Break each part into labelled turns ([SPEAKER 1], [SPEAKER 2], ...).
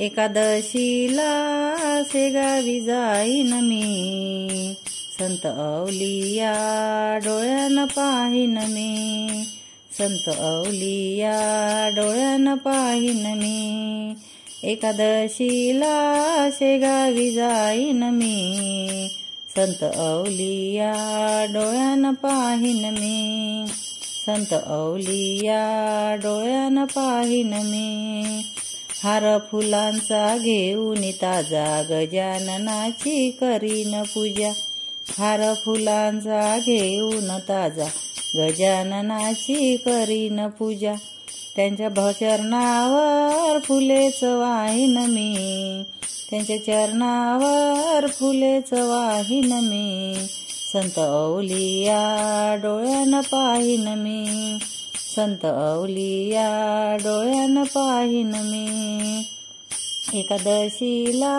[SPEAKER 1] एकादशीला शेगावी जाईन मी, संत अवलिया डोळ्यानं पाहीन मी, संत अवलिया डोळ्यानं पाहीन मी। एकादशीला शेगावी जाईन मी, संत अवलिया डोळ्यानं पाहीन मी, संत अवलिया डोळ्यानं पाहीन मी। हार फुलांचा घेऊन ताजा गजाननाची करीन पूजा, हार फुलांचा घेऊन ताजा गजाननाची करीन पूजा। त्यांच्या चरणावर फुलेच वाहीन मी, त्यांच्या चरणावर फुलेच वाहीन मी, संत अवलिया डोळ्यानं पाहीन मी, संत अवलिया डोळ्यानं पाहीन मी। एकादशीला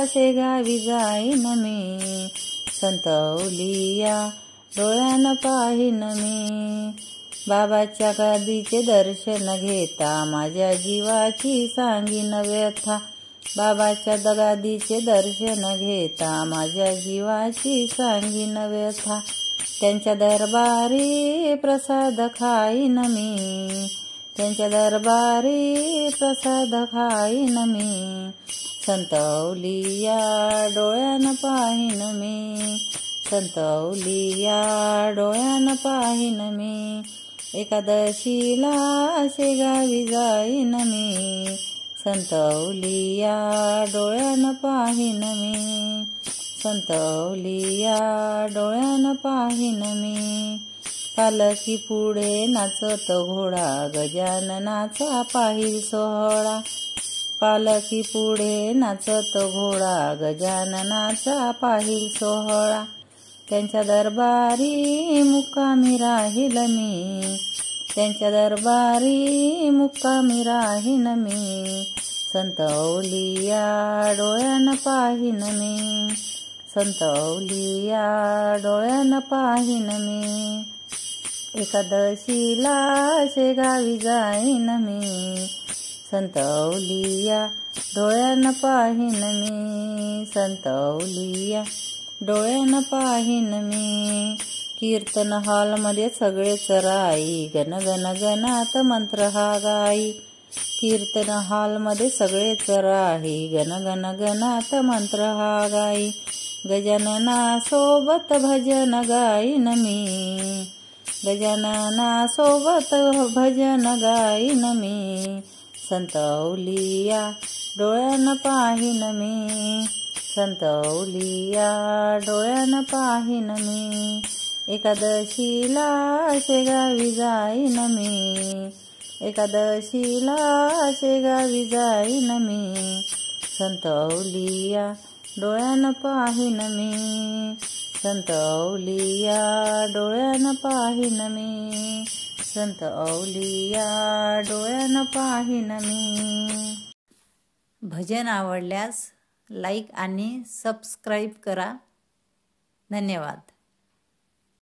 [SPEAKER 1] शेगावी जाईन मी, संत अवलिया डोळ्यानं पाहीन मी। बाबाच्या गादीचे दर्शन घेता माझ्या जीवाची सांगीन व्यथा, बाबाच्या गादीचे दर्शन घेता माझ्या जीवाची सांगीन व्यथा। त्यांच्या दरबारी प्रसाद खाईन मी, त्यांच्या दरबारी प्रसाद खाईन मी, संत अवलिया डोळ्यानं पाहीन मी, संत अवलिया डोळ्यानं पाहीन मी। एकादशीला शेगावी जाईन मी, संत अवलिया डोळ्यानं पाहीन मी, संत अवलिया डोळ्यानं पाहीन मी। पालखी पुढे नाचत घोडा गजाननाचा पाहिल सोहळा, पालखी पुढे नाचत घोडा गजाननाचा पाहिल सोहळा। त्यांच्या दरबारी मुक्कामी राहील मी, त्यांच्या दरबारी मुक्कामी राहीन मी, संत अवलिया डोळ्यानं पाहीन मी, संत अवलिया डोळ्यानं पाहीन मी। एकादशीला शेगावी जाईन मी, संत अवलिया डोळ्यानं पाहीन मी, संत अवलिया डोळ्यानं पाहीन मी। कीर्तन हॉलमध्ये सगळेच राई गण गण गणात मंत्र हा गाई, कीर्तन हॉलमध्ये सगळेच राही गण गण गणात मंत्र हा गाई। गजानना सोबत भजन गाईन मी, गजानना सोबत भजन गाईन मी, संत अवलिया डोळ्यानं पाहीन मी, संत अवलिया डोळ्यानं पाहीन मी। एकादशीला शेगावी जाईन मी, एकादशीला शेगावी जाईन मी, संत अवलिया डोळ्यानं पाहीन मी, संत अवलिया डोळ्यानं पाहीन मी, संत अवलिया डोळ्यानं पाहीन मी। भजन आवडल्यास लाईक आणि सबस्क्राईब करा। धन्यवाद।